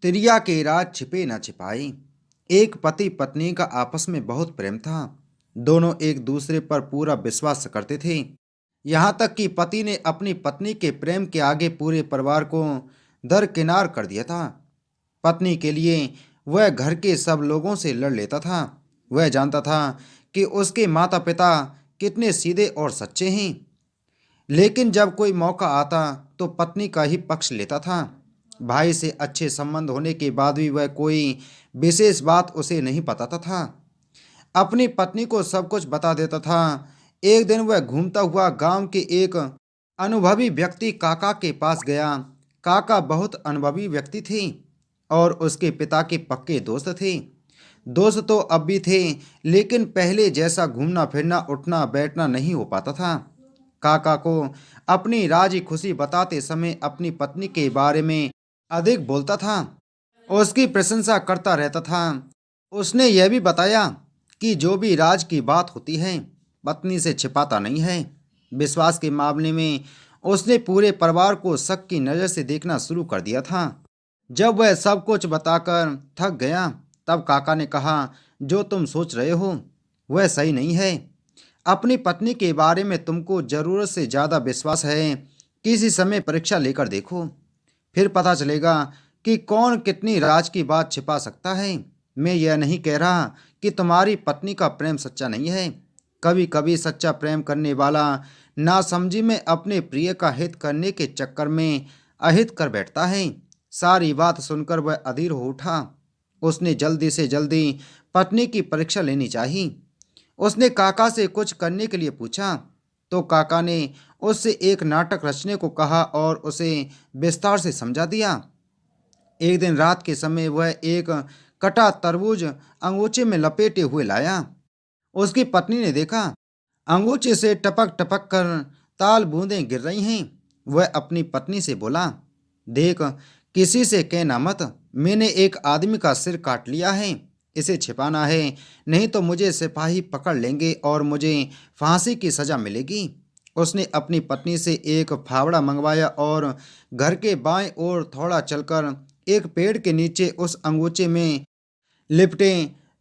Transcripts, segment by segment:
तिरिया के राज छिपे न छिपाए। एक पति पत्नी का आपस में बहुत प्रेम था। दोनों एक दूसरे पर पूरा विश्वास करते थे। यहाँ तक कि पति ने अपनी पत्नी के प्रेम के आगे पूरे परिवार को दरकिनार कर दिया था। पत्नी के लिए वह घर के सब लोगों से लड़ लेता था। वह जानता था कि उसके माता पिता कितने सीधे और सच्चे हैं, लेकिन जब कोई मौका आता तो पत्नी का ही पक्ष लेता था। भाई से अच्छे संबंध होने के बाद भी वह कोई विशेष बात उसे नहीं बताता था। अपनी पत्नी को सब कुछ बता देता था। एक दिन वह घूमता हुआ गांव के एक अनुभवी व्यक्ति काका के पास गया। काका बहुत अनुभवी व्यक्ति थे और उसके पिता के पक्के दोस्त थे। दोस्त तो अब भी थे, लेकिन पहले जैसा घूमना फिरना उठना बैठना नहीं हो पाता था। काका को अपनी राजी खुशी बताते समय अपनी पत्नी के बारे में अधिक बोलता था, उसकी प्रशंसा करता रहता था। उसने यह भी बताया कि जो भी राज की बात होती है पत्नी से छिपाता नहीं है। विश्वास के मामले में उसने पूरे परिवार को शक की नज़र से देखना शुरू कर दिया था। जब वह सब कुछ बताकर थक गया, तब काका ने कहा, जो तुम सोच रहे हो वह सही नहीं है। अपनी पत्नी के बारे में तुमको जरूरत से ज़्यादा विश्वास है। किसी समय परीक्षा लेकर देखो, फिर पता चलेगा कि कौन कितनी राज की बात छिपा सकता है। मैं यह नहीं कह रहा कि तुम्हारी पत्नी का प्रेम सच्चा नहीं है। कभी कभी सच्चा प्रेम करने वाला नासमझी में अपने प्रिय का हित करने के चक्कर में अहित कर बैठता है। सारी बात सुनकर वह अधीर हो उठा। उसने जल्दी से जल्दी पत्नी की परीक्षा लेनी चाहिए। उसने काका से कुछ करने के लिए पूछा तो काका ने उससे एक नाटक रचने को कहा और उसे विस्तार से समझा दिया। एक दिन रात के समय वह एक कटा तरबूज अंगूचे में लपेटे हुए लाया। उसकी पत्नी ने देखा अंगूचे से टपक टपक कर ताल बूंदें गिर रही हैं। वह अपनी पत्नी से बोला, देख, किसी से कहना मत, मैंने एक आदमी का सिर काट लिया है। इसे छिपाना है, नहीं तो मुझे सिपाही पकड़ लेंगे और मुझे फांसी की सजा मिलेगी। उसने अपनी पत्नी से एक फावड़ा मंगवाया और घर के बाएं ओर थोड़ा चलकर एक पेड़ के नीचे उस अंगूचे में लिपटे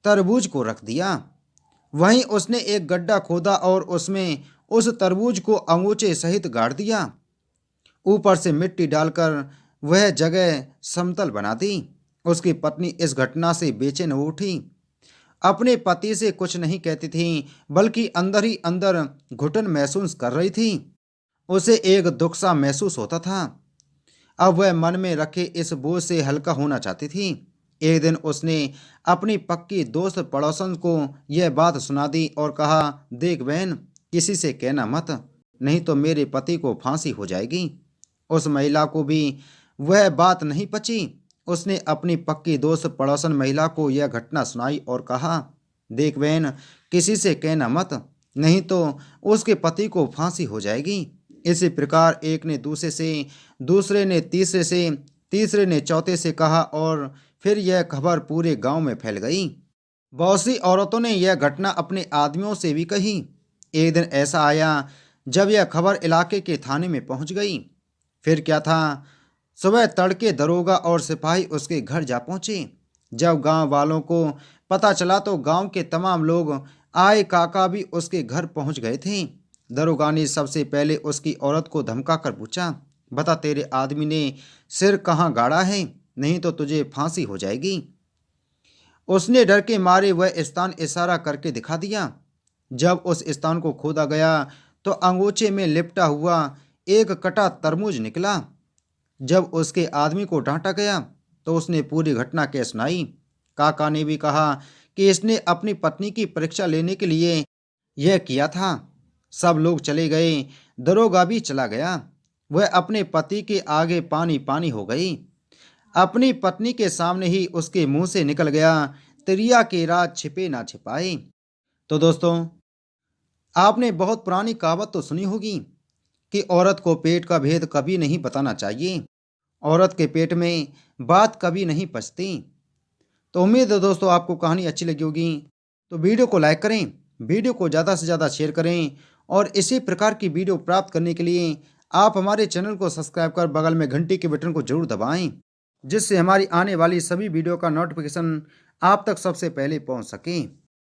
तरबूज को रख दिया। वहीं उसने एक गड्ढा खोदा और उसमें उस तरबूज को अंगूचे सहित गाड़ दिया। ऊपर से मिट्टी डालकर वह जगह समतल बना दी। उसकी पत्नी इस घटना से बेचैन हो उठी। अपने पति से कुछ नहीं कहती थी, बल्कि अंदर ही अंदर घुटन महसूस कर रही थी। उसे एक दुख सा महसूस होता था। अब वह मन में रखे इस बोझ से हल्का होना चाहती थी। एक दिन उसने अपनी पक्की दोस्त पड़ोसन को यह बात सुना दी और कहा, देख बहन, किसी से कहना मत, नहीं तो मेरे पति को फांसी हो जाएगी। उस महिला को भी वह बात नहीं पची। उसने अपनी पक्की दोस्त पड़ोसन महिला को यह घटना सुनाई और कहा, देख बहन, किसी से कहना मत, नहीं तो उसके पति को फांसी हो जाएगी। इसी प्रकार एक ने दूसरे से, दूसरे ने तीसरे से, तीसरे ने चौथे से कहा और फिर यह खबर पूरे गांव में फैल गई। बहुत सी औरतों ने यह घटना अपने आदमियों से भी कही। एक दिन ऐसा आया जब यह खबर इलाके के थाने में पहुंच गई। फिर क्या था, सुबह तड़के दरोगा और सिपाही उसके घर जा पहुंचे। जब गांव वालों को पता चला तो गांव के तमाम लोग आए। काका भी उसके घर पहुंच गए थे। दरोगा ने सबसे पहले उसकी औरत को धमका कर पूछा, बता, तेरे आदमी ने सिर कहाँ गाड़ा है, नहीं तो तुझे फांसी हो जाएगी। उसने डर के मारे वह स्थान इशारा करके दिखा दिया। जब उस स्थान को खोदा गया तो अंगोछे में लिपटा हुआ एक कटा तरबूज निकला। जब उसके आदमी को डांटा गया तो उसने पूरी घटना कह सुनाई। काका ने भी कहा कि इसने अपनी पत्नी की परीक्षा लेने के लिए यह किया था। सब लोग चले गए, दरोगा भी चला गया। वह अपने पति के आगे पानी पानी हो गई। अपनी पत्नी के सामने ही उसके मुंह से निकल गया, तिरिया के राज छिपे ना छिपाए। तो दोस्तों, आपने बहुत पुरानी कहावत तो सुनी होगी कि औरत को पेट का भेद कभी नहीं बताना चाहिए। औरत के पेट में बात कभी नहीं पचती। तो उम्मीद है दोस्तों आपको कहानी अच्छी लगी होगी। तो वीडियो को लाइक करें, वीडियो को ज़्यादा से ज़्यादा शेयर करें और इसी प्रकार की वीडियो प्राप्त करने के लिए आप हमारे चैनल को सब्सक्राइब कर बगल में घंटी के बटन को जरूर दबाएं। जिससे हमारी आने वाली सभी वीडियो का नोटिफिकेशन आप तक सबसे पहले पहुंच सके।